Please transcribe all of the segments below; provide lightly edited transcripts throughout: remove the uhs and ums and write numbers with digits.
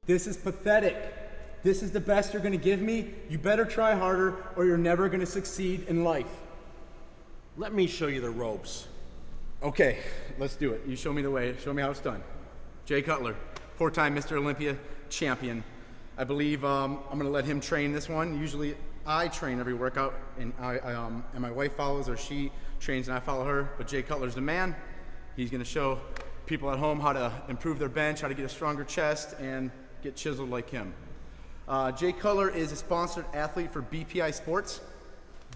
This is pathetic. This is the best you're gonna give me. You better try harder or you're never gonna succeed in life. Let me show you the ropes. Okay, let's do it. You show me the way. Show me how it's done. Jay Cutler, 4-time Mr. Olympia champion. I believe I'm gonna let him train this one. Usually I train every workout and and my wife follows, or she trains and I follow her, but Jay Cutler's the man. He's gonna show people at home how to improve their bench, how to get a stronger chest and get chiseled like him. Jay Cutler is a sponsored athlete for BPI Sports.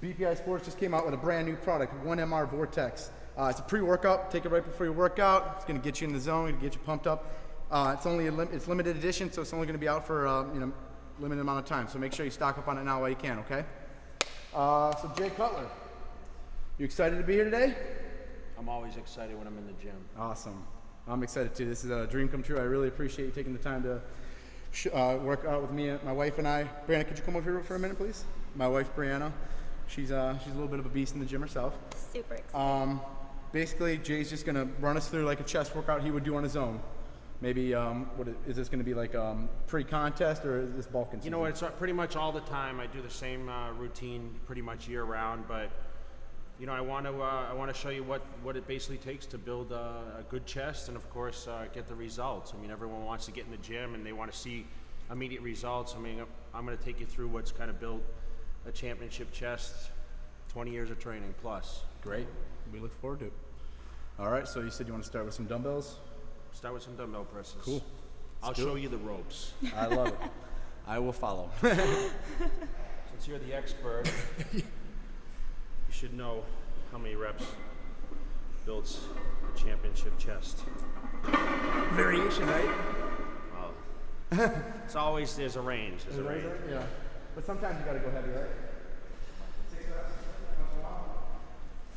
BPI Sports just came out with a brand new product, 1MR Vortex. It's a pre-workout. Take it right before your workout. It's going to get you in the zone, get you pumped up. It's limited edition, so it's only going to be out for limited amount of time. So make sure you stock up on it now while you can. Okay. So Jay Cutler, you excited to be here today? I'm always excited when I'm in the gym. Awesome. I'm excited too. This is a dream come true. I really appreciate you taking the time to work out with me, my wife and I. Brianna, could you come over here for a minute, please? My wife, Brianna. She's a little bit of a beast in the gym herself. Super excited. Basically, Jay's just gonna run us through like a chest workout he would do on his own. Maybe, is this gonna be like pre-contest or is this bulking season? You know what, it's pretty much all the time. I do the same routine pretty much year round, but you know, I want to show you what it basically takes to build a good chest and of course get the results. I mean, everyone wants to get in the gym and they want to see immediate results. I mean, I'm going to take you through what's kind of built a championship chest, 20 years of training plus. Great. We look forward to it. All right, so you said you want to start with some dumbbells? Start with some dumbbell presses. Cool. I'll show you the ropes. I love it. I will follow. Since you're the expert, you should know how many reps builds a championship chest. Variation, right? Well, it's always, there's a range. There's a range. Yeah. But sometimes you got to go heavy, right?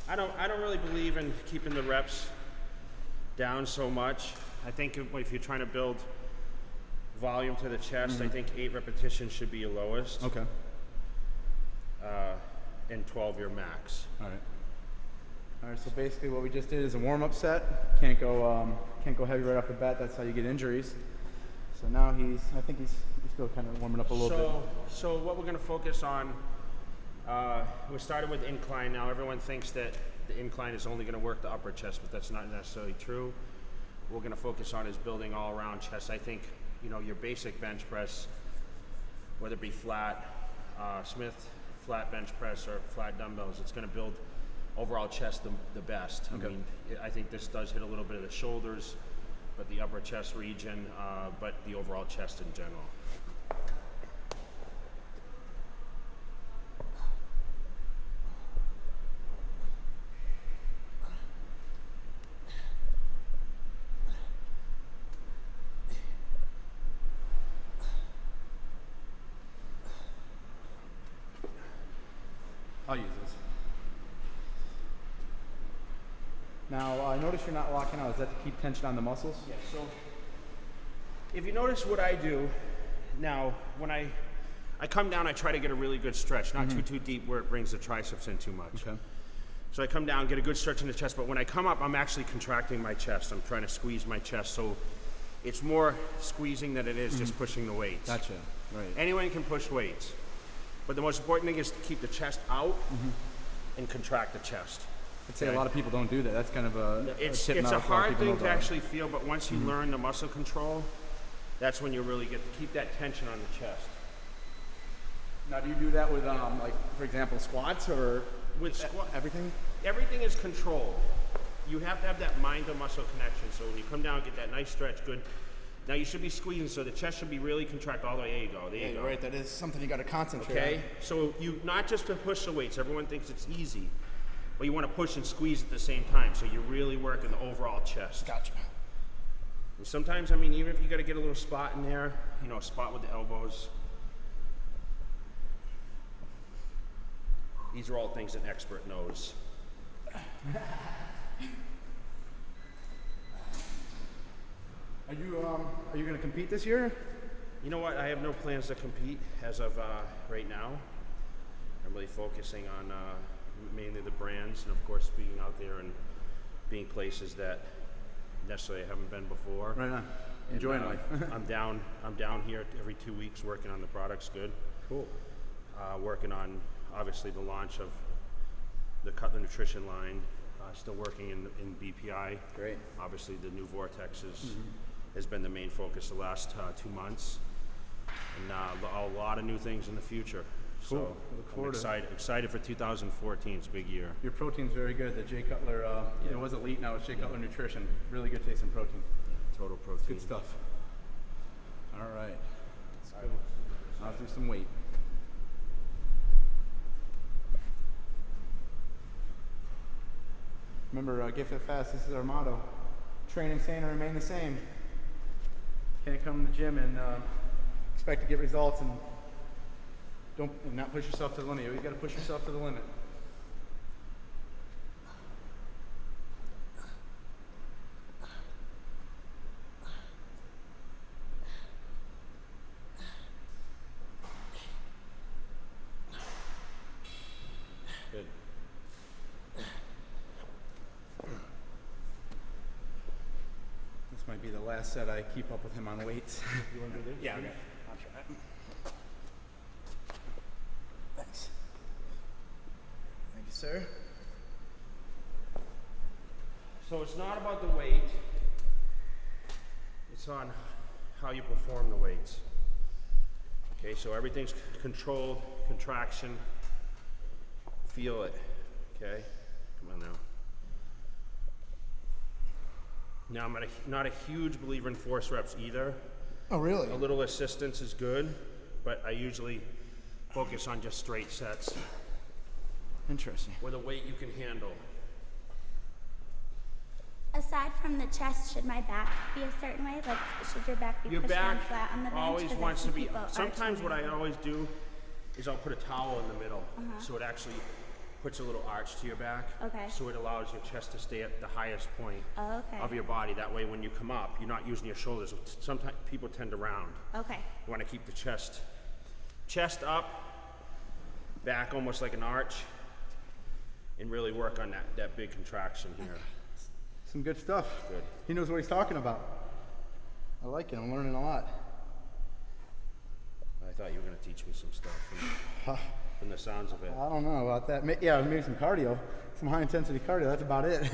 I don't really believe in keeping the reps down so much. I think if you're trying to build volume to the chest, I think 8 repetitions should be your lowest. Okay. And 12 your max. All right. All right. So basically, what we just did is a warm-up set. Can't go heavy right off the bat. That's how you get injuries. So now I think he's still kind of warming up a little bit. So what we're going to focus on, we started with incline. Now everyone thinks that the incline is only going to work the upper chest, but that's not necessarily true. What we're going to focus on is building all-around chest. I think, you know, your basic bench press, whether it be flat, Smith flat bench press or flat dumbbells, it's going to build overall chest the best. Okay. I mean, I think this does hit a little bit of the shoulders, but the upper chest region, but the overall chest in general. I'll use this. Now, I notice you're not locking out. Is that to keep tension on the muscles? Yeah, so if you notice what I do, now when I come down, I try to get a really good stretch, not too deep where it brings the triceps in too much. Okay. So I come down, get a good stretch in the chest, but when I come up, I'm actually contracting my chest. I'm trying to squeeze my chest, so it's more squeezing than it is just pushing the weights. Gotcha. Right. Anyone can push weights, but the most important thing is to keep the chest out and contract the chest. I'd say a lot of people don't do that. That's kind of a It's tip not a lot of hard people thing know to about. actually feel, but once you learn the muscle control, that's when you really get to keep that tension on the chest. Now, do you do that with, like, for example, squats or With squat, everything? everything is controlled. You have to have that mind to muscle connection. So when you come down, get that nice stretch, good. Now you should be squeezing, so the chest should be really contract all the way. There you go. There you go. Right. That is something you got to concentrate Okay. on. So you not just to push the weights. Everyone thinks it's easy, but you want to push and squeeze at the same time. So you're really working the overall chest. Gotcha. And sometimes, I mean, even if you got to get a little spot in there, you know, a spot with the elbows. These are all things an expert knows. Are you going to compete this year? You know what? I have no plans to compete as of right now. I'm really focusing on mainly the brands and, of course, being out there and being places that necessarily I haven't been before. Right on. Enjoying life. I'm down here every 2 weeks working on the products. Good. Cool. Working on obviously the launch of the Cutler nutrition line. Still working in BPI. Great. Obviously the new vortexes has been the main focus the last 2 months, and a lot of new things in the future. Cool. So Look I'm forward excited for 2014. It's a big year. Your protein's very good. The Jay Cutler, it was elite, now it's Jay Cutler Nutrition. Really good tasting protein. Total protein. Good stuff. All right. Let's go. I'll do some weight. Remember, get fit fast. This is our motto. Train insane and remain the same. Can't come to the gym and expect to get results and not push yourself to the limit. You always got to push yourself to the limit. Good. This might be the last set I keep up with him on weights. You want to do this? Yeah, okay. I'll try it. Thanks. Thank you, sir. So it's not about the weight. It's on how you perform the weights. Okay, so everything's controlled, contraction. Feel it. Okay, come on now. Now I'm not a huge believer in force reps either. Oh, really? A little assistance is good, but I usually focus on just straight sets Interesting. with a weight you can handle. Aside from the chest, should my back be a certain way? Like, should your back be Your pushed down back flat on the bench? always 'Cause I wants see to be. people Sometimes arching what I their- always do is I'll put a towel in the middle, so it actually puts a little arch to your back. Okay. So it allows your chest to stay at the highest point Oh, okay. of your body. That way, when you come up, you're not using your shoulders. Sometimes people tend to round. Okay. You want to keep the chest up, back almost like an arch, and really work on that big contraction here. Some good stuff. Good. He knows what he's talking about. I like it. I'm learning a lot. I thought you were going to teach me some stuff from the sounds of it. I don't know about that. Yeah, maybe some cardio, some high intensity cardio. That's about it.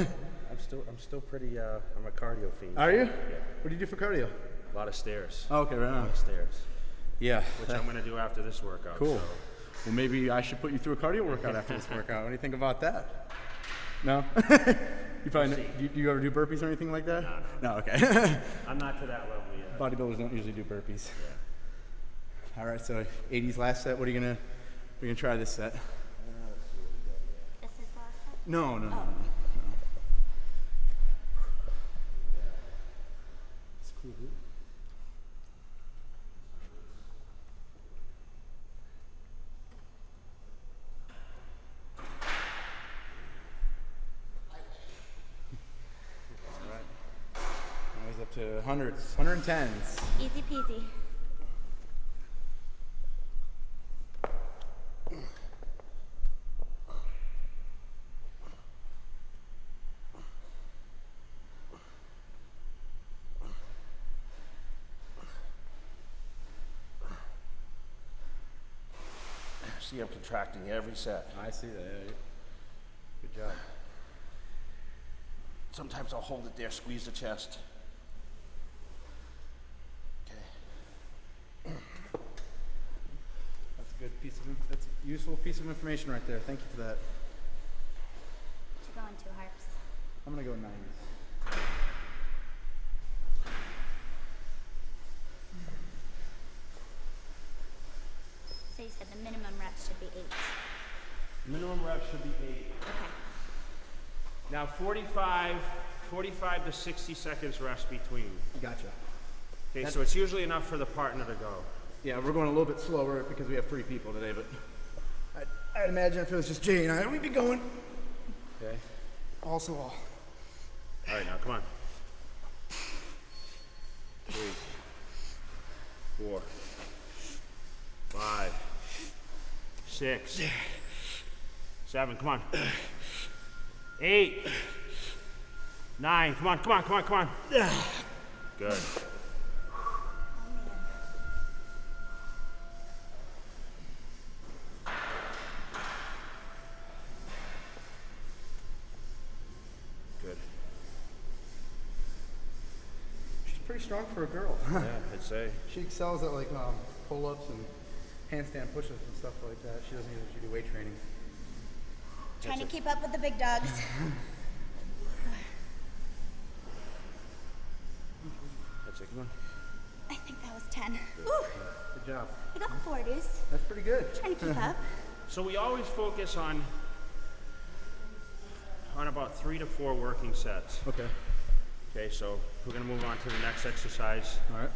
I'm still pretty. I'm a cardio fiend. Are you? Yeah. What do you do for cardio? A lot of stairs. Oh, okay, right A lot on. of stairs. Yeah. Which I'm going to do after this workout. Cool. So. Well, maybe I should put you through a cardio workout after this workout. What do you think about that? No? You probably do you ever do burpees or anything like that? No, okay. I'm not to that level yet. Bodybuilders don't usually do burpees. All right, so 80s last set. What are you gonna try this set? This is the last set? No. It's cool. All right. Now he's up to hundreds, 110s. Easy peasy. See, I'm contracting every set. I see that. Yeah. Good job. Sometimes I'll hold it there, squeeze the chest. Okay. That's a useful piece of information right there. Thank you for that. You're going two harps. I'm gonna go 90s. So you said the minimum reps should be 8. Minimum reps should be 8. Okay. Now 45 to 60 seconds rest between. Gotcha. Okay, so it's usually enough for the partner to go. Yeah, we're going a little bit slower because we have 3 people today, but I'd imagine if it was just Jay and I, we'd be going Okay. also all. All right, now come on. 3, 4, 5, 6, 7. Come on. 8, 9. Come on. Good. pretty strong for a girl. Yeah, I'd say. She excels at like pull-ups and handstand push-ups and stuff like that. She doesn't usually do weight training. Trying to keep up with the big dogs. That's it. Come on. I think that was 10. Woo! Good job. I got 40s. That's pretty good. Trying to keep up. So we always focus on about 3 to 4 working sets. Okay. Okay, so we're gonna move on to the next exercise. All right.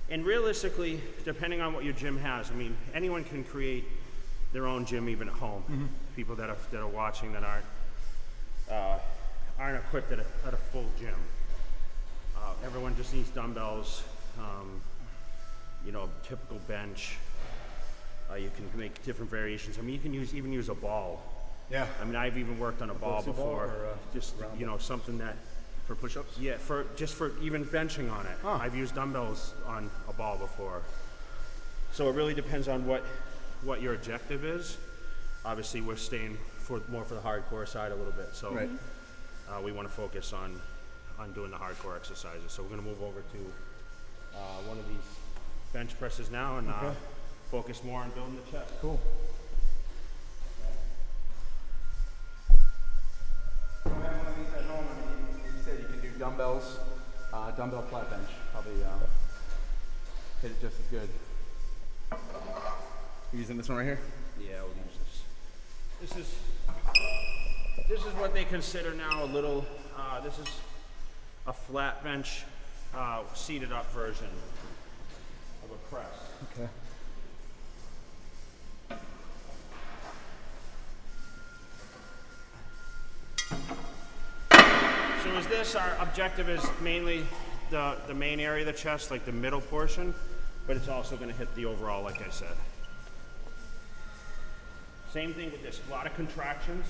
And realistically, depending on what your gym has, I mean, anyone can create their own gym even at home. People that are watching that aren't equipped at a full gym. Everyone just needs dumbbells, you know, typical bench. You can make different variations. I mean, you can even use a ball. Yeah. I mean, I've even worked on a ball Boxing ball before. or, just, you know, something that, For push-ups? yeah, for even benching on it. Huh. I've used dumbbells on a ball before. So it really depends on what your objective is. Obviously, we're staying more for the hardcore side a little bit. So Right. we want to focus on doing the hardcore exercises. So we're going to move over to one of these bench presses now and focus more on building the chest. Cool. If you have one of these at home, I mean, you said you can do dumbbells, dumbbell flat bench. Probably hit it just as good. You using this one right here? Yeah, we'll use this. This is what they consider now a little. This is a flat bench, seated up version of a press. Okay. So is this, our objective is mainly the main area of the chest, like the middle portion, but it's also going to hit the overall, like I said. Same thing with this, a lot of contractions.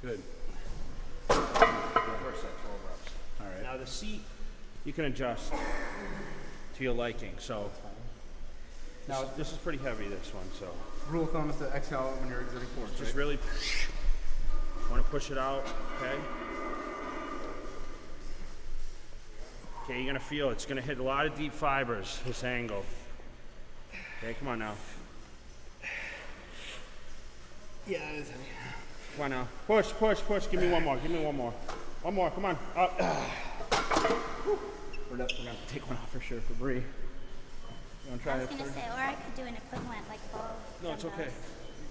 Good. First set, 12 reps. All right. Now the seat, you can adjust to your liking. So now this is pretty heavy, this one. So Rule of thumb is to exhale when you're exerting force. just right? really want to push it out, okay? Okay, you're gonna feel it's gonna hit a lot of deep fibers, this angle. Okay, come on now. Yeah, it is. Come on now. Push, push, push. Give me one more. Give me one more. One more. Come on. Up. We're gonna take one off for sure for Bree. You wanna try I was it? gonna first? say, or I could do an equivalent like ball. No, it's okay.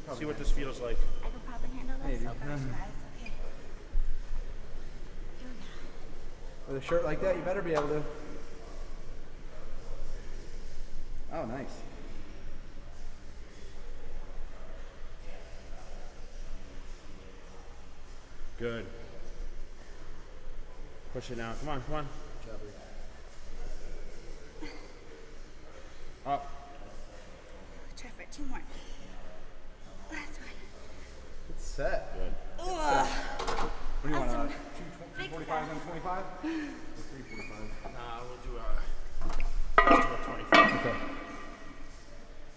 dumbbells. See what this feels like. I could probably handle this. Maybe. Oh gosh, guys. Okay. With a shirt like that, you better be able to. Oh, nice. Good. Push it now. Come on, come on. Up. Try for 2 more. Last one. It's set. Good. Ugh. What do you want? Awesome. 245 and 25? 345. We'll do a 25. Okay.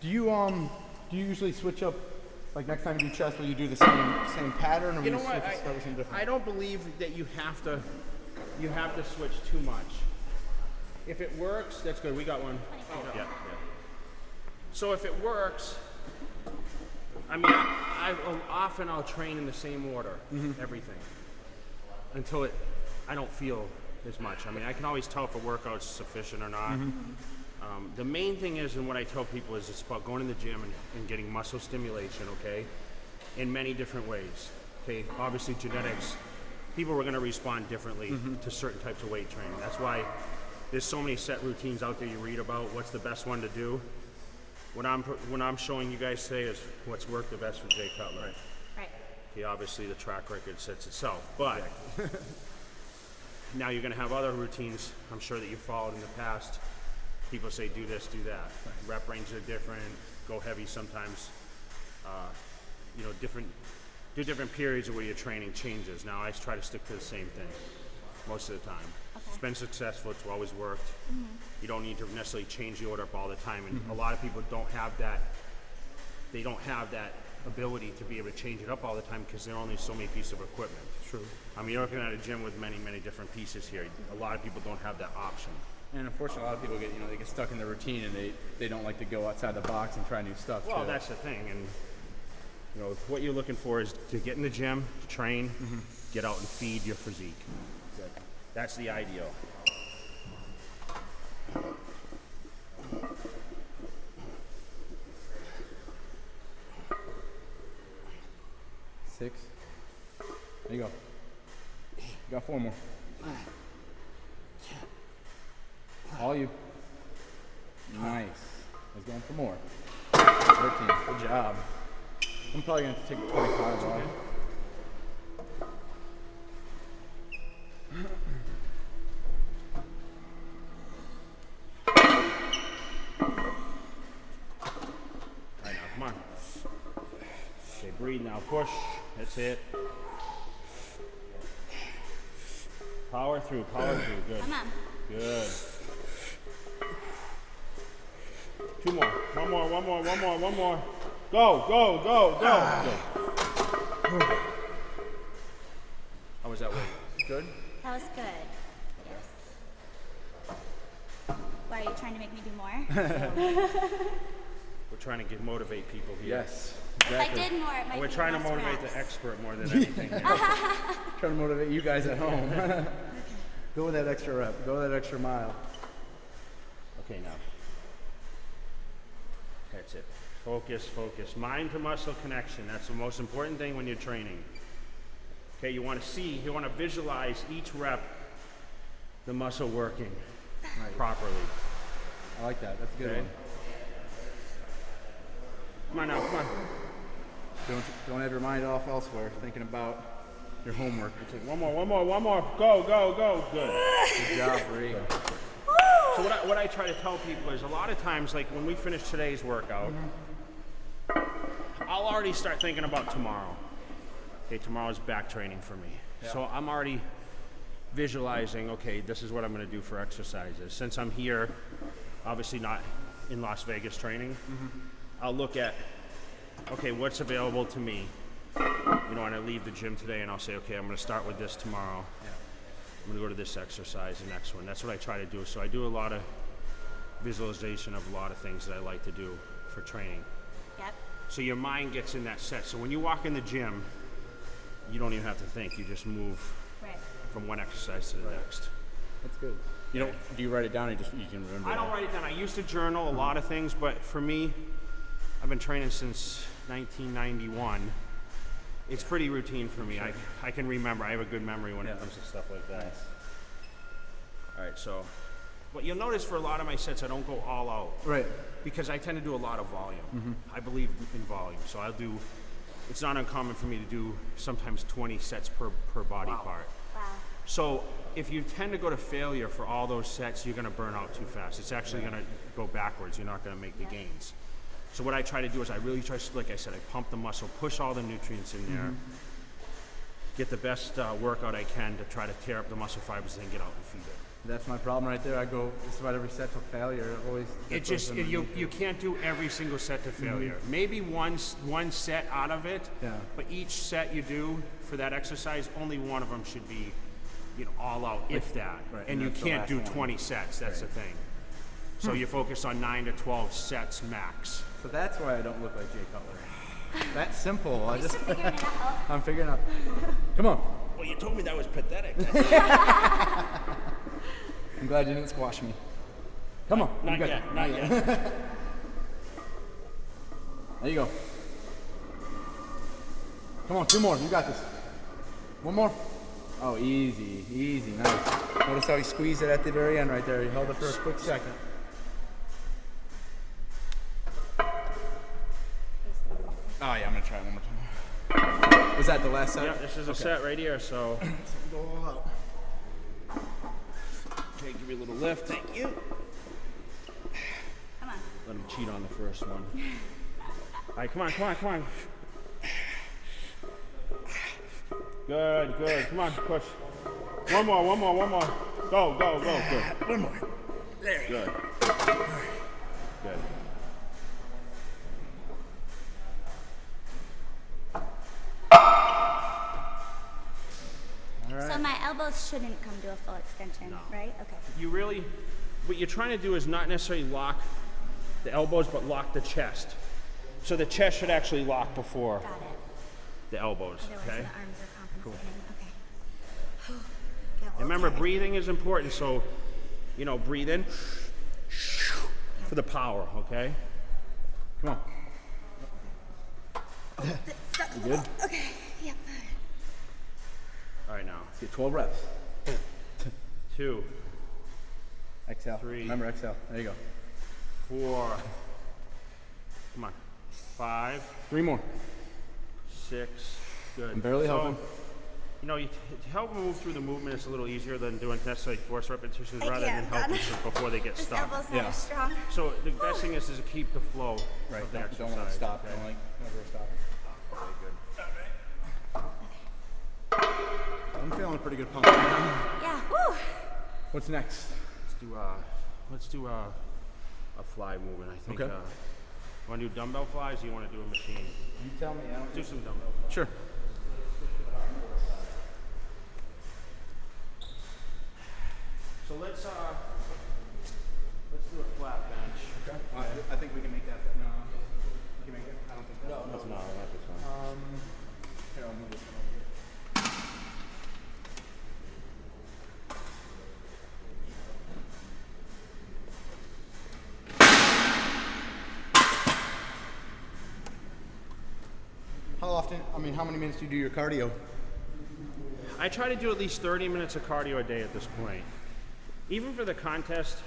Do you usually switch up, like next time you do chest, will you do the same pattern, or You will know you what? switch start with something different? I don't believe that you have to switch too much. If it works, that's good. We got one. Yeah. So if it works, I mean, I'll train in the same order, everything, until I don't feel as much. I mean, I can always tell if a workout's sufficient or not. The main thing is, and what I tell people is, it's about going to the gym and getting muscle stimulation, okay, in many different ways. Okay, obviously genetics, people are going to respond differently to certain types of weight training. That's why there's so many set routines out there you read about. What's the best one to do? What I'm showing you guys today is what's worked the best for Jay Cutler. Right. Okay, obviously the track record sets itself, but now you're going to have other routines I'm sure that you followed in the past. People say do this, do that. Rep ranges are different. Go heavy sometimes. You know, different do different periods of where your training changes. Now I try to stick to the same thing most of the time. Okay. It's been successful, it's always worked. You don't need to necessarily change the order up all the time, and a lot of people don't have that, they don't have that ability to be able to change it up all the time because there are only so many pieces of equipment. True. I mean, you're looking at a gym with many, many different pieces here. A lot of people don't have that option. And unfortunately, a lot of people get, they get stuck in their routine and they don't like to go outside the box and try new stuff. Well, too. that's the thing, and what you're looking for is to get in the gym, train, get out and feed your physique. That's the ideal. Six. There you go. You got 4 more. All you. Nice. Let's go for more. 13. Good job. I'm probably going to take 25 off. Okay. All right, now, come on. Okay, breathe now. Push. That's it. Power through. Good. Come on. Good. 2 more. One more. Go. Good. How was that weight? Good? That was good. Yes. Why are you trying to make me do more? We're trying to motivate people here. Yes. If I did more, it might We're be trying to less motivate reps. the expert more than anything. Trying to motivate you guys at home. Go with that extra rep. Go that extra mile. Okay, now. That's it. Focus. Mind to muscle connection. That's the most important thing when you're training. Okay, you want to visualize each rep, the muscle working properly. I like that. That's a good Okay. one. Come on now, come on. Don't have your mind off elsewhere, thinking about your homework. Okay, one more. Go. Good. Good job, Bree. So what I try to tell people is a lot of times, like when we finish today's workout, I'll already start thinking about tomorrow. Okay, tomorrow's back training for me. Yeah. So I'm already visualizing, okay, this is what I'm gonna do for exercises. Since I'm here, obviously not in Las Vegas training, I'll look at, okay, what's available to me? And I leave the gym today and I'll say, okay, I'm gonna start with this tomorrow. I'm gonna go to this exercise, the next one. That's what I try to do. So I do a lot of visualization of a lot of things that I like to do for training. Yep. So your mind gets in that set. So when you walk in the gym, you don't even have to think. You just move Right. from one exercise to the next. That's good. Do you write it down or you can remember I it? don't write it down. I used to journal a lot of things, but for me, I've been training since 1991. It's pretty routine for me. I can remember. I have a good memory when it comes to stuff like that. Nice. All right, so what you'll notice for a lot of my sets, I don't go all out. Right. Because I tend to do a lot of volume. I believe in volume. So it's not uncommon for me to do sometimes 20 sets per body part. Wow. So if you tend to go to failure for all those sets, you're gonna burn out too fast. It's actually gonna go backwards. You're not gonna make the gains. So what I try to do is I really try to, like I said, I pump the muscle, push all the nutrients in there, get the best workout I can to try to tear up the muscle fibers, then get out and feed it. That's my problem right there. I go just about every set to failure. Always. You can't do every single set to failure. Maybe one set out of it, but each set you do for that exercise, only one of them should be, all out, if that. Right, And you that's the can't last do one. 20 sets. That's the thing. So you focus on 9 to 12 sets max. So that's why I don't look like Jay Cutler. That's simple. You're still figuring it out. I'm figuring out. Come on. Well, you told me that was pathetic. I'm glad you didn't squash me. Come on. Not You got yet. it. Not yet. There you go. Come on, 2 more. You got this. 1 more. Oh, easy. Nice. Notice how he squeezed it at the very end right there. He held it for a quick second. Oh, yeah, I'm going to try it 1 more time. Was that the last set? Yeah, this is a set right here, so. Go all out. Okay, give me a little lift. Thank you. Come on. Let him cheat on the first one. All right, come on. Good, good. Come on, push. One more. Go. Good. One more. There you Good. Good. So my elbows shouldn't come to a full extension, right? Okay. You really, what you're trying to do is not necessarily lock the elbows, but lock the chest. So the chest should actually lock before Got it. the elbows, Otherwise okay? the arms are compensating. Okay. Get a And little remember, tired. breathing is important, so, you know, breathe in for the power, okay? Come on. Stuck. good? Okay. Yep. All right, now, Let's get 12 reps. 2, Exhale. 3. Remember, exhale. There you go. 4, come on, 5, 3 more. 6, good. I'm barely So, helping. You know, to help them move through the movement, it's a little easier than doing necessarily force repetitions I rather than can't, helping God. them before they get This stuck. elbow's not Yeah. as strong. So the best thing is to keep the flow Right. of the Don't exercise. want to stop. okay? Don't never stop. Okay, good. I'm feeling a pretty good pump right now. Yeah. Woo. What's next? Let's do a fly movement. I think. Okay. Want to do dumbbell flies? Or you want to do a machine? You tell me. Let's do some dumbbell flies. Sure. So let's do a flat bench. Okay. I think we can make that. No. We can make it. I don't think that. No, not this one. Here, I'll move this one over here. How often, how many minutes do you do your cardio? I try to do at least 30 minutes of cardio a day at this point. Even for the contest,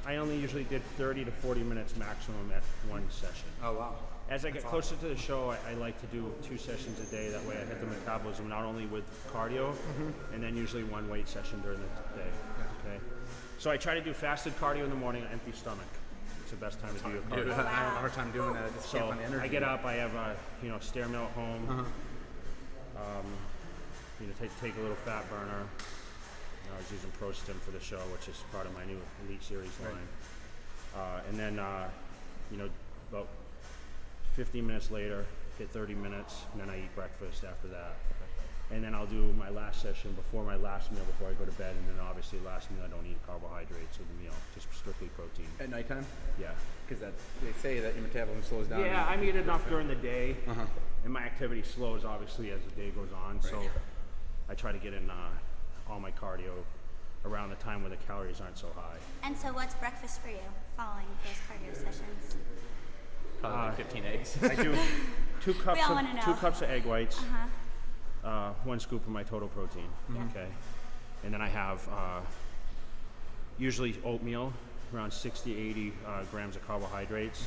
I only usually did 30 to 40 minutes maximum at one session. Oh, wow. As I get closer to the show, I like to do 2 sessions a day. That way I hit the metabolism not only with cardio, and then usually one weight session during the day. Okay. So I try to do fasted cardio in the morning on empty stomach. It's the best time to do your cardio. Dude, I have a hard time doing that. I just can't So find the energy. I get up, I have a stair mill at home. Take a little fat burner. I was using Pro Stim for the show, which is part of my new Elite Series line. And then about 15 minutes later, hit 30 minutes, and then I eat breakfast after that. And then I'll do my last session before my last meal before I go to bed, and then obviously last meal I don't eat carbohydrates with the meal, just strictly protein. At nighttime? Yeah. Because they say that your metabolism slows down. Yeah, I eat enough during the day, and my activity slows obviously as the day goes on. So I try to get in all my cardio around the time where the calories aren't so high. And so what's breakfast for you following those cardio sessions? Probably like 15 eggs. I do 2 cups all wanna know. 2 cups of egg whites, 1 scoop of my total protein. Yeah. Okay, and then I have usually oatmeal, around 60 to 80 grams of carbohydrates.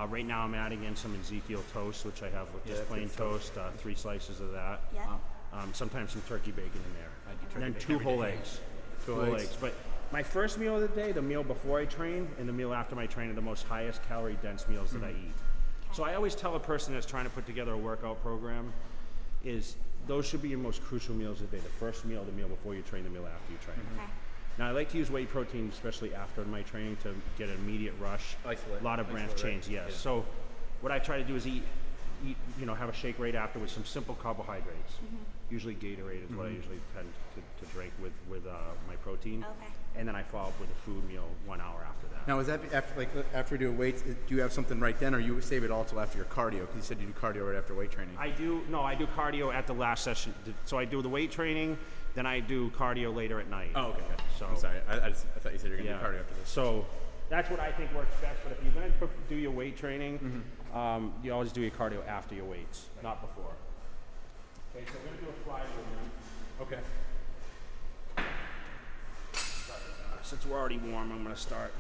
Right now I'm adding in some Ezekiel toast, which I have with just that's plain good toast, 3 slices of that. Yeah. Sometimes some turkey bacon in there. I do And then turkey 2 bacon whole every day. eggs. 2 Whole eggs. eggs. But my first meal of the day, the meal before I train, and the meal after my train are the most highest calorie dense meals that I eat. So I always tell a person that's trying to put together a workout program is those should be your most crucial meals of the day. The first meal, the meal before you train, the meal after you train. Okay. Now I like to use whey protein, especially after my training, to get an immediate rush. Isolate. A lot of branch Isolate, chains, yes. yeah. So what I try to do is eat, have a shake right after with some simple carbohydrates. Usually Gatorade is what I usually tend to drink with my protein. Okay. And then I follow up with a food meal 1 hour after that. Now, is that after we do weights? Do you have something right then, or you save it all till after your cardio? Because you said you do cardio right after weight training. I do cardio at the last session. So I do the weight training, then I do cardio later at night. Oh, okay. So I'm sorry. I thought you said you were gonna do cardio after this. So that's what I think works best. But if you're going to do your weight training, you always do your cardio after your weights, not before. Okay, so we're going to do a fly movement. Okay. Since we're already warm, I'm going to start.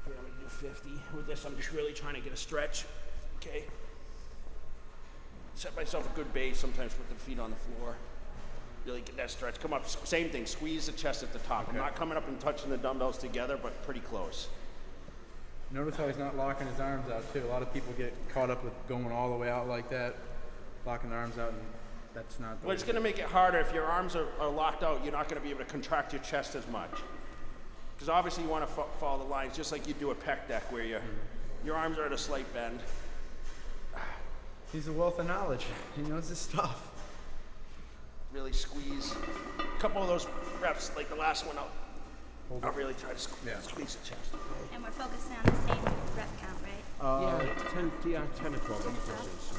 Okay, I'm going to do 50. With this, I'm just really trying to get a stretch. Okay. Set myself a good base, sometimes put the feet on the floor. Really get that stretch. Come up, same thing, squeeze the chest at the top. I'm not coming up and touching the dumbbells together, but pretty close. Notice how he's not locking his arms out too. A lot of people get caught up with going all the way out like that, locking their arms out, and that's not. Well, it's going to make it harder if your arms are locked out. You're not going to be able to contract your chest as much. Because obviously you want to follow the lines just like you do a pec deck where your arms are at a slight bend. He's a wealth of knowledge. He knows his stuff. Really squeeze. A couple of those reps, like the last one, I'll really try to squeeze the chest. And we're focusing on the same rep count, right? 10 to 12 repetitions.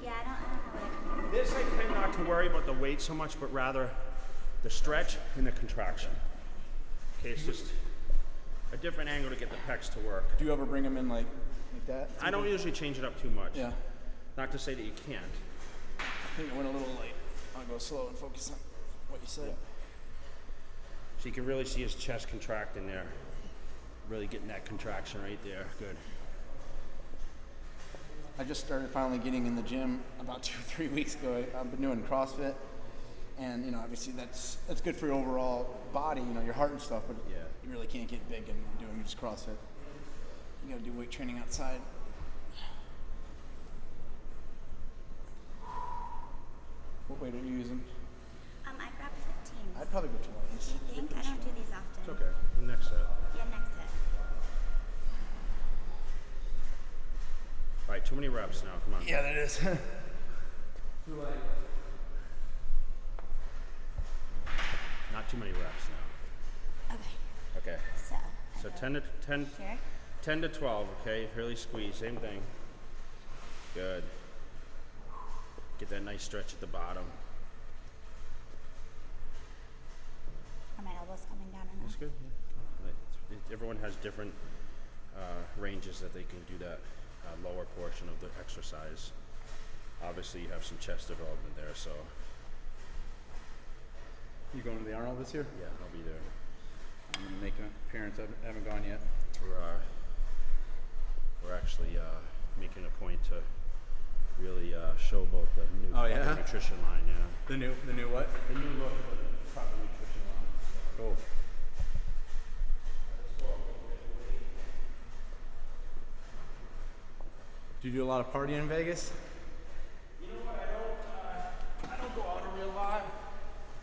Yeah, I don't know what I can do. This I tend not to worry about the weight so much, but rather the stretch and the contraction. Okay, it's just a different angle to get the pecs to work. Do you ever bring him in like that? I don't usually change it up too much. Yeah. Not to say that you can't. I think it went a little light. I'll go slow and focus on what you said. So you can really see his chest contracting there. Really getting that contraction right there. Good. I just started finally getting in the gym about 2 or 3 weeks ago. I've been doing CrossFit, and you know, obviously that's good for your overall body, you know, your heart and stuff. But you really can't get big in doing just CrossFit. You gotta do weight training outside. What weight are you using? I grabbed 15s. I'd probably go 20s. You think? I don't do these often. It's okay. Next set. Yeah, next set. All right, too many reps now. Come on. Yeah, that is. Not too many reps now. Okay. Okay. So 10 to 12, okay? Really squeeze, same thing. Good. Get that nice stretch at the bottom. Are my elbows coming down enough? That's good. Yeah. Everyone has different ranges that they can do that lower portion of the exercise. Obviously, you have some chest development there, so. You going to the Arnold this year? Yeah, I'll be there. I'm gonna make an appearance. I haven't gone yet. We're actually making a point to really show both the new proper nutrition line. Yeah. The new what? The new look of the proper nutrition line. Cool. Do you do a lot of partying in Vegas? You know what? I don't go out a real lot,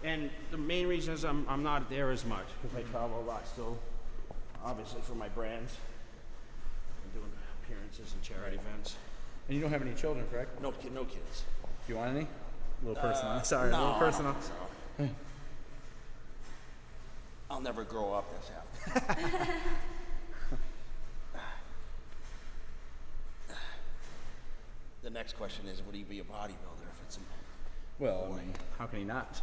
and the main reason is I'm not there as much because I travel a lot still, obviously for my brands. I'm doing appearances and charity events. And you don't have any children, correct? No kids. Do you want any? A little personal. Sorry, a little personal. I'll never grow up this after. The next question is, would he be a bodybuilder if it's Well, I mean, how can he not?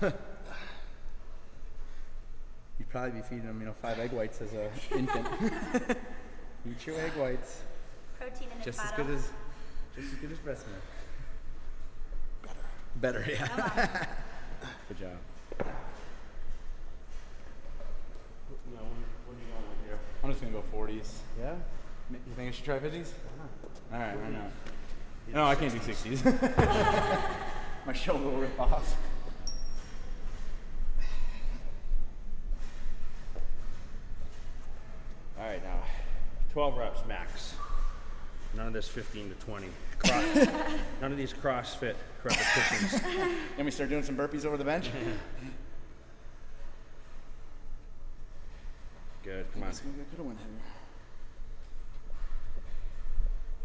You'd probably be feeding him, 5 egg whites as an infant. Eat your egg whites. Protein in his Just as bottle. good as breast milk. Better, yeah. Come on. Good job. what are you going with here? I'm just gonna go 40s. Yeah? You think I should try 50s? All right, I know. No, I can't do 60s. My shoulder will rip off. All right, now 12 reps max. None of this 15 to 20. None of these CrossFit repetitions. Let me start doing some burpees over the bench. Good, come on. I could have went heavier.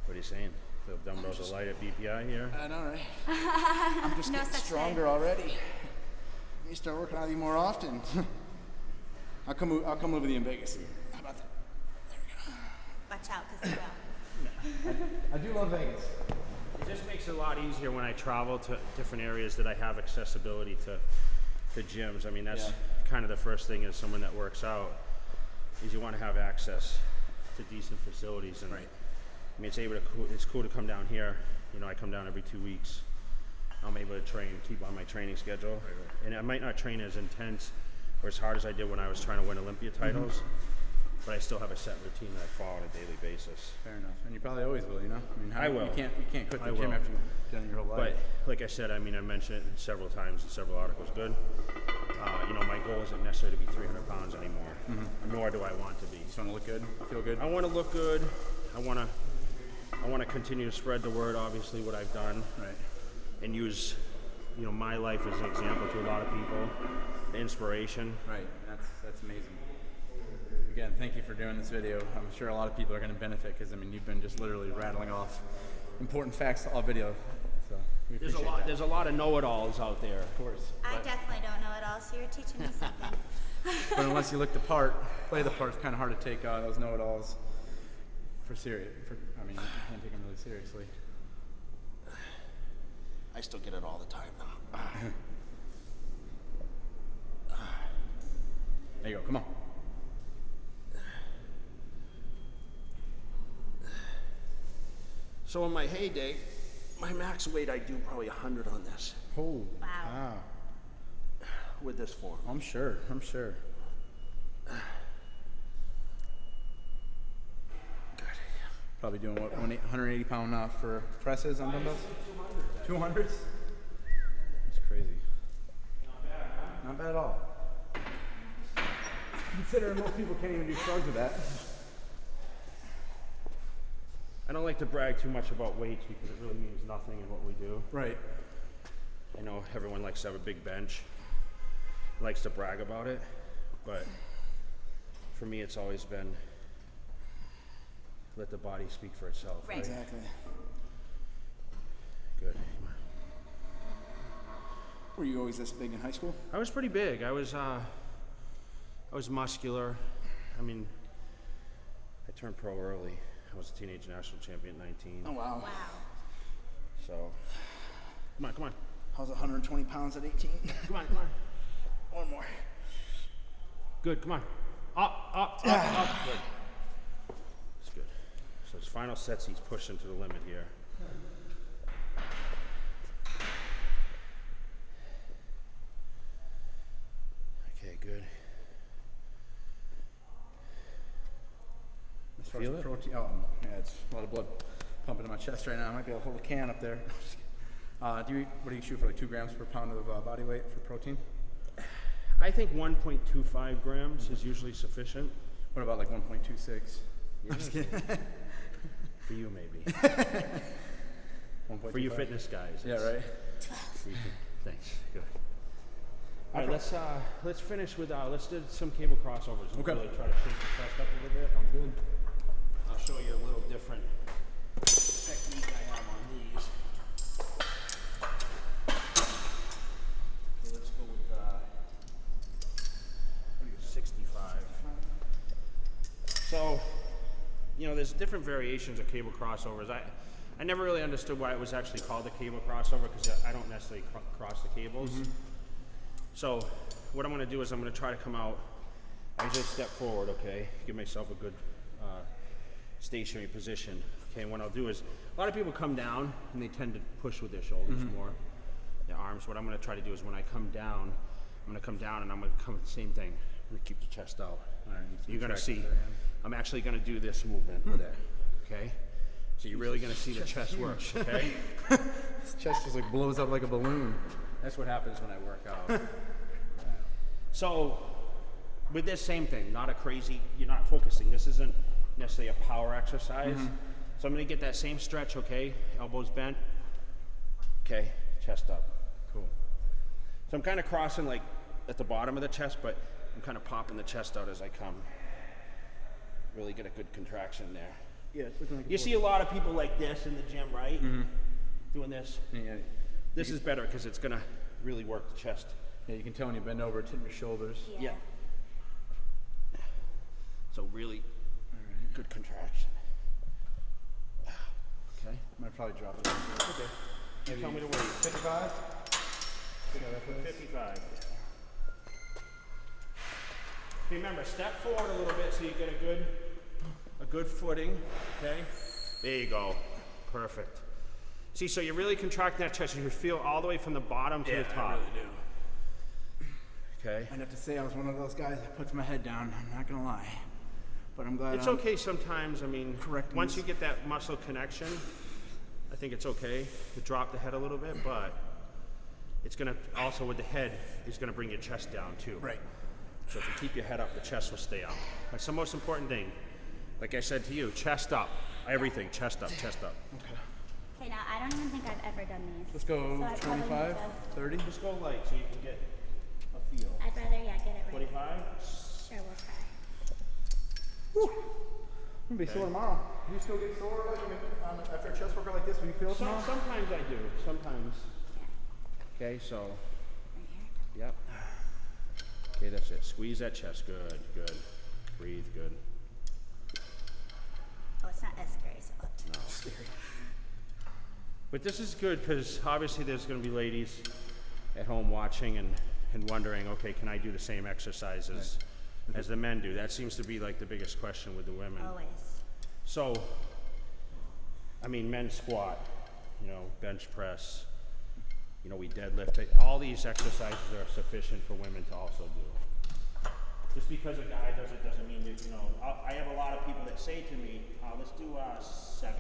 What are you saying? The dumbbells are light at BPI here? I know, right? I'm just No getting such stronger already. You need to start working out even more often. I'll come live with you in Vegas. How about that? There we go. Watch out, because he will. I do love Vegas. It just makes it a lot easier when I travel to different areas that I have accessibility to gyms. I mean, that's kind of the first thing as someone that works out, is you want to have access to decent facilities. And I mean, it's cool to come down here. I come down every 2 weeks. I'm able to keep on my training schedule. And I might not train as intense or as hard as I did when I was trying to win Olympia titles, but I still have a set routine that I follow on a daily basis. Fair enough. And you probably always will, I mean, I will. You can't quit the I gym will. after you've done it your whole life. But like I said, I mean, I mentioned it several times in several articles. Good. My goal isn't necessarily to be 300 pounds anymore, nor do I want to be. You just want to look good, feel good. I want to look good. I want to continue to spread the word. Obviously, what I've done. Right. and use, you know, my life as an example to a lot of people, inspiration. Right, that's amazing. Again, thank you for doing this video. I'm sure a lot of people are going to benefit because I mean you've been just literally rattling off important facts all video. So we There's a appreciate lot. that. There's a lot of know-it-alls out there. Of course. I definitely don't know it all, so you're teaching me something. But unless you look the part, play the part, it's kind of hard to take those know-it-alls for serious. I mean, you can't take them really seriously. I still get it all the time though. There you go. Come on. So in my heyday, my max weight, I do probably 100 on this Oh. Wow. with this form. I'm sure. Good. Probably doing what, 180 pound for presses on dumbbells? 200s? That's crazy. Not bad at all. Considering most people can't even do shrugs with that. I don't like to brag too much about weights because it really means nothing in what we do. Right. I know everyone likes to have a big bench, likes to brag about it, but for me it's always been let the body speak for itself. Right. Exactly. Good. Were you always this big in high school? I was pretty big. I was muscular. I mean, I turned pro early. I was a teenage national champion at 19. Oh, wow. Wow. So, come on. I was 120 pounds at 18. Come on. One more. Good, come on. Up. Good. That's good. So his final sets, he's pushing to the limit here. Okay, good. As far Feel as it? protein, yeah, it's a lot of blood pumping in my chest right now. I might be able to hold a can up there. What do you shoot for, like 2 grams per pound of body weight for protein? I think 1.25 grams is usually sufficient. What about like 1.26? I'm just kidding. For you, maybe. 1.25? For you fitness guys. Yeah, right. Thanks. Good. All right, let's finish with let's do some cable crossovers. Okay. Really try to shake the chest up a little bit. Sounds good. I'll show you a little different technique I have on these. Okay, let's go with 65. So, you know, there's different variations of cable crossovers. I never really understood why it was actually called a cable crossover because I don't necessarily cross the cables. Mm-hmm. So what I'm going to do is I'm going to try to come out. I just step forward, okay? Give myself a good stationary position. Okay, and what I'll do is, a lot of people come down and they tend to push with their shoulders more, their arms. What I'm going to try to do is when I come down, I'm going to come down and I'm going to come, same thing. I'm going to keep the chest out. All right, You're going to see, I'm actually going to do this movement with it, okay? So you're really going to see the chest work, okay? His chest just like blows up like a balloon. That's what happens when I work out. So with this same thing, not a crazy, you're not focusing. This isn't necessarily a power exercise. So I'm going to get that same stretch, okay? Elbows bent. Okay, chest up. Cool. So I'm kind of crossing like at the bottom of the chest, but I'm kind of popping the chest out as I come. Really get a good contraction there. Yeah, it's looking like You see a lot of people like this in the gym, right? Doing this. Yeah, This is better because it's going to really work the chest. yeah, you can tell when you bend over, it's hitting your shoulders. Yeah. So really good contraction. Okay. I might probably drop it. Okay. Maybe Tell me the weight. 55? 55. Remember, step forward a little bit so you get a good footing. Okay. There you go. Perfect. See, so you're really contracting that chest. You feel all the way from the bottom to the top. I really do. Okay. I'd have to say I was one of those guys that puts my head down. I'm not gonna lie, but I'm glad. It's okay sometimes. I mean, Correct once moves. you get that muscle connection, I think it's okay to drop the head a little bit, but it's gonna also with the head is gonna bring your chest down too. Right. So if you keep your head up, the chest will stay up. That's the most important thing. Like I said to you, chest up. Everything, chest up, chest up. Okay. Okay, now I don't even think I've ever done these. Let's go So I probably 25, need 30. Just go light so you can get a feel. I'd rather, get it right. 25? Sure, we'll try. I'm gonna be sore tomorrow. Do you still get sore like after a chest workout like this? When you feel tomorrow? Sometimes I do. Sometimes. Yeah. Okay, so. Right here. Yep. Okay, that's it. Squeeze that chest. Good, good. Breathe, good. Oh, it's not as scary as it looked. No. Scary. But this is good because obviously there's going to be ladies at home watching and wondering, okay, can I do the same exercises as the men do? That seems to be like the biggest question with the women. Always. So, I mean, men squat, bench press, we deadlift. All these exercises are sufficient for women to also do. Just because a guy does it doesn't mean that, I have a lot of people that say to me, let's do 70.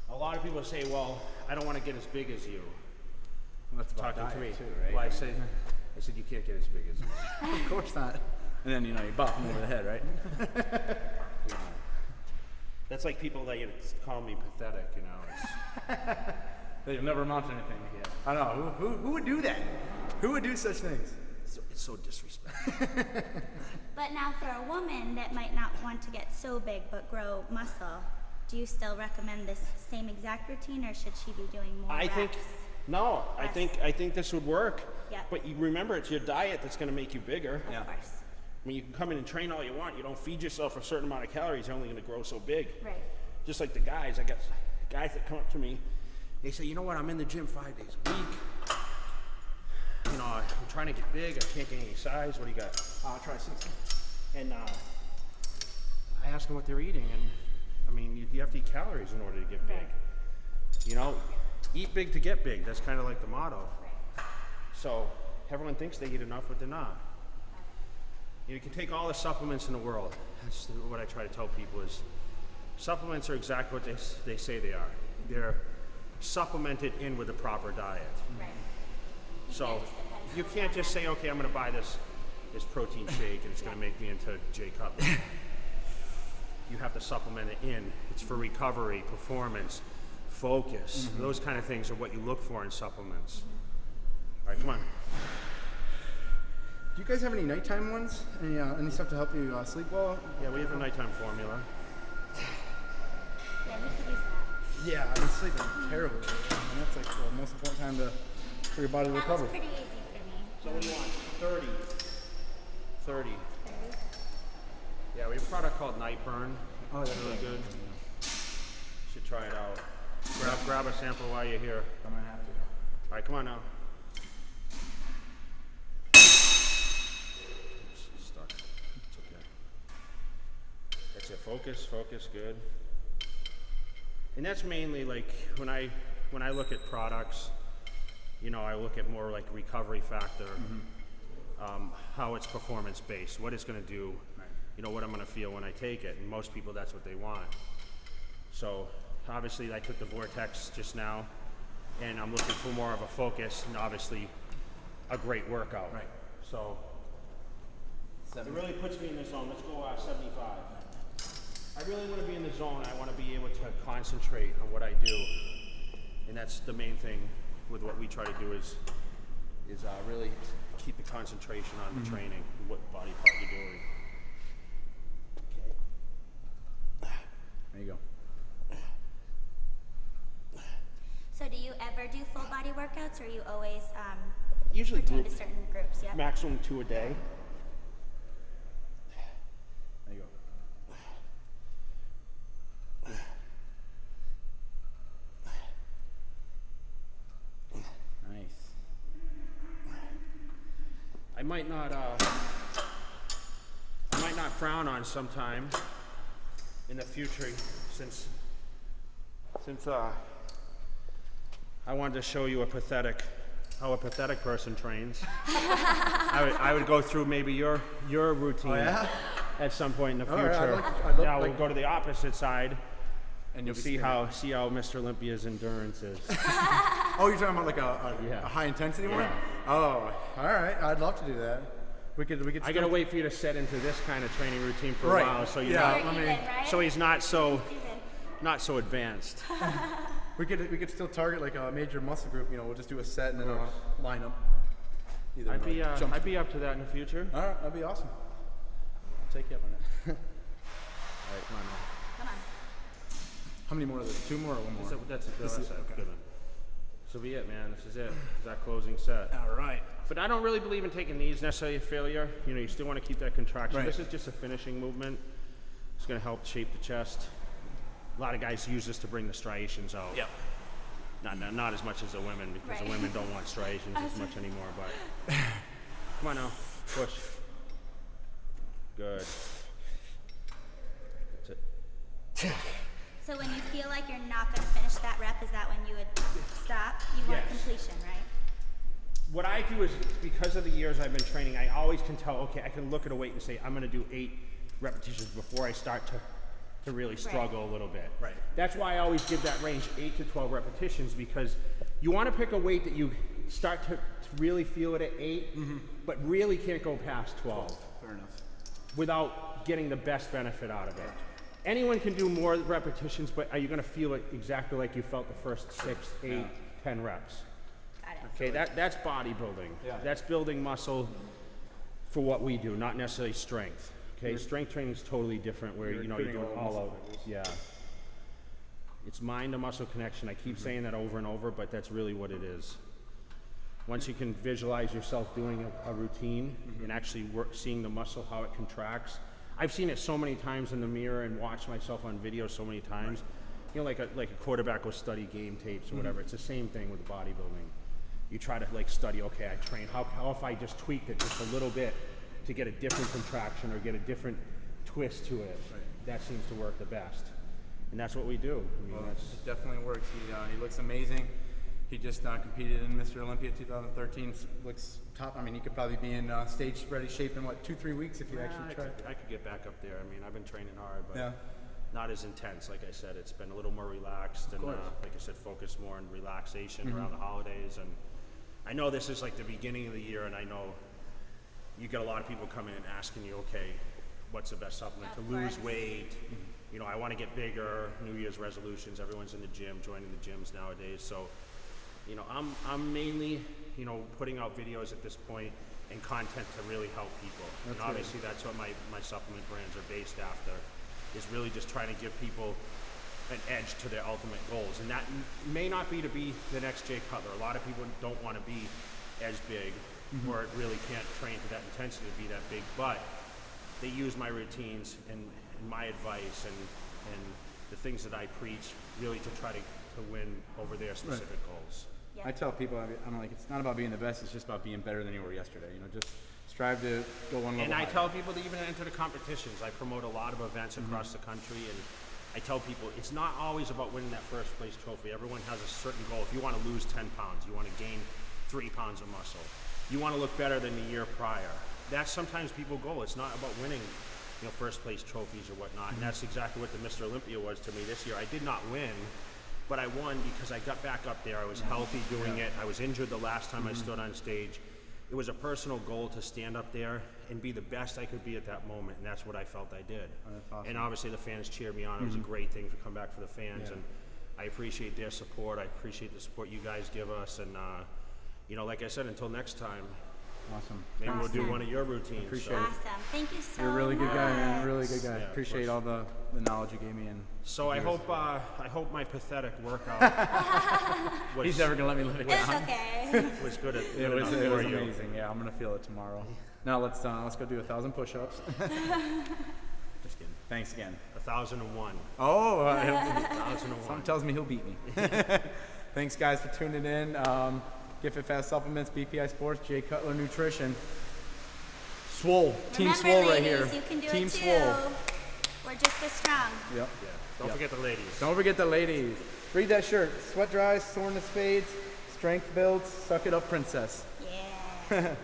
A lot of people say, well, I don't want to get as big as you. Well, that's about Talking to me. diet too, right? Well, I said, you can't get as big as me. Of course not. And then, you bop them over the head, right? Yeah. That's like people that call me pathetic, It's, They'll never amount to anything. Yeah. I know. Who would do that? Who would do such things? it's so disrespectful. But now for a woman that might not want to get so big but grow muscle, do you still recommend this same exact routine, or should she be doing more I reps? think no. I think this would work. Yeah. But you remember, it's your diet that's going to make you bigger. Of course. I mean, you can come in and train all you want. You don't feed yourself a certain amount of calories, you're only going to grow so big. Right. Just like the guys. I got guys that come up to me. They say, you know what? I'm in the gym 5 days a week. I'm trying to get big. I can't gain any size. What do you got? I'll try 60. And I ask them what they're eating, and I mean, you have to eat calories in order to get big. Right. Eat big to get big. That's kind of like the motto. Right. So everyone thinks they eat enough, but they're not. You can take all the supplements in the world. That's what I try to tell people is supplements are exactly what they say they are. They're supplemented in with a proper diet. Right. So you can't just say, okay, I'm going to buy this protein shake and it's going to make me into Jay Cutler. You have to supplement it in. It's for recovery, performance, focus. Mm-hmm. Those kind of things are what you look for in supplements. All right, come on. Do you guys have any nighttime ones? Any stuff to help you sleep well? Yeah, we have a nighttime formula. Yeah, we could use that. Yeah, I've been sleeping terribly, and that's like the most important time for your body to That recover. was pretty easy for me. So what do you want? 30. Yeah, we have a product called Night Burn. Oh, that's really right. good. You should try it out. Grab a sample while you're here. I might have to. All right, come on now. It's stuck. It's okay. That's it. Focus, good. And that's mainly like when I look at products, I look at more like recovery factor, how it's performance based, what it's going to do, what I'm going to feel when I take it. And most people, that's what they want. So obviously I took the Vortex just now, and I'm looking for more of a focus and obviously a great workout. Right. So it really puts me in the zone. Let's go 75. I really want to be in the zone. I want to be able to concentrate on what I do. And that's the main thing with what we try to do is really keep the concentration on the training, what body part you're doing. Okay. There you go. So do you ever do full body workouts, or you always Usually pertain group, to certain groups? Yeah. maximum 2 a day. There you go. Nice. I might not frown on sometime in the future, since I wanted to show you how a pathetic person trains. I would go through maybe your routine at some point in the future. Right, I'd Now like- we'll go to the opposite side And you'll and be see how Mr. Olympia's endurance is. Oh, you're talking about like a high intensity one? Yeah. Oh, all right. I'd love to do that. We could. I gotta wait for you to set into this kind of training routine for Right. a while, so Yeah. You're let me- even, right? so he's not so Even. not so advanced. We could still target like a major muscle group. You know, we'll just do a set and then line up. Either I'd jump. be up to that in the future. All right, that'd be awesome. I'll take you up on it. All right, come on. Come on. How many more of those? 2 more or 1 more? That's a good This is- set. okay. Good one. This will be it, man. This is it. It's that closing set. All right. But I don't really believe in taking these necessarily a failure. You know, you still want to keep that contraction. Right. This is just a finishing movement. It's going to help shape the chest. A lot of guys use this to bring the striations out. Yep. Not as much as the women, because the Right. women don't want striations as much anymore. But come on now, push. Good. That's it. So when you feel like you're not going to finish that rep, is that when you would stop? You want Yes. completion, right? What I do is, because of the years I've been training, I always can tell, okay, I can look at a weight and say, I'm going to do 8 repetitions before I start to really struggle a little bit. Right. That's why I always give that range 8 to 12 repetitions, because you want to pick a weight that you start to really feel it at 8, but really can't go past 12 Fair enough. without getting the best benefit out of it. Anyone can do more repetitions, but are you going to feel it exactly like you felt the first 6, 8, 10 reps? Got it. Okay, that's bodybuilding. Yeah. That's building muscle for what we do, not necessarily strength. Okay, strength training is totally different, where You're you're recruiting doing all all muscle out. fibers. Yeah. It's mind to muscle connection. I keep saying that over and over, but that's really what it is. Once you can visualize yourself doing a routine and actually seeing the muscle, how it contracts. I've seen it so many times in the mirror and watched myself on video so many times. You know, like a quarterback will study game tapes or whatever. It's the same thing with bodybuilding. You try to like study, okay, I train, how if I just tweaked it just a little bit to get a different contraction or get a different twist to it. That seems to work the best. And that's what we do. I mean, that's, It definitely works. He looks amazing. He just competed in Mr. Olympia 2013. Looks top. I mean, he could probably be in stage ready shape in what, 2-3 weeks if you actually try. I could get back up there. I mean, I've been training hard, but Yeah. not as intense. Like I said, it's been a little more relaxed and, course. like I said, focused more on relaxation around the holidays. And I know this is like the beginning of the year, and I know you get a lot of people coming and asking you, okay, what's the best supplement to Of lose course. weight? You know, I want to get bigger. New Year's resolutions. Everyone's in the gym, joining the gyms nowadays. So, you know, I'm mainly, you know, putting out videos at this point and content to really help people. That's And obviously that's what my supplement brands are based after, is really just trying to give people an edge to their ultimate goals. And that may not be to be the next Jay Cutler. A lot of people don't want to be as big or really can't train to that intensity to be that big, but they use my routines and my advice and the things that I preach really to try to win over their specific goals. Yeah. I tell people, I'm like, it's not about being the best. It's just about being better than you were yesterday. You know, just strive to go one level And I higher. tell people to even enter the competitions. I promote a lot of events across the country, and I tell people it's not always about winning that first place trophy. Everyone has a certain goal. If you want to lose 10 pounds, you want to gain 3 pounds of muscle, you want to look better than the year prior. That's sometimes people's goal. It's not about winning, you know, first place trophies or whatnot. And that's exactly what the Mr. Olympia was to me this year. I did not win, but I won because I got back up there. I was healthy doing it. I was injured the last time I stood on stage. It was a personal goal to stand up there and be the best I could be at that moment, and that's what I felt I did. Oh, that's awesome. And obviously the fans cheered me on. It was a great thing to come back for the fans, and I appreciate their support. I appreciate the support you guys give us, and you know, like I said, until next time, Awesome. maybe we'll do Awesome. one of your routines. Appreciate it. Awesome. Thank you so much. You're a really good guy, man. Really good guy. Yeah, of Appreciate course. all the knowledge you gave me. And So I hope my pathetic workout was, he's never gonna let me live it It's down. okay. was good at It good was, enough it for was you. amazing. Yeah, I'm gonna feel it tomorrow. Now let's go do 1,000 push-ups. Just kidding. Thanks again. 1,001. Oh, 1,001. something tells me he'll beat me. Thanks guys for tuning in. Get Fit Fast Supplements, BPI Sports, Jay Cutler Nutrition. Swole, Team Remember, Swole right ladies, here. you can do Team it too. Swole. We're just as strong. Yep. Yeah. Don't Yep. forget the ladies. Don't forget the ladies. Read that shirt. Sweat dries, soreness fades, strength builds. Suck it up, princess. Yeah.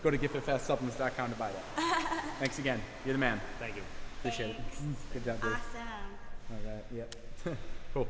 Go to getfitfastsupplements.com to buy that. Thanks again. You're the man. Thank you. Appreciate Thanks. it. Good job, dude. Awesome. All right. Yep. Cool.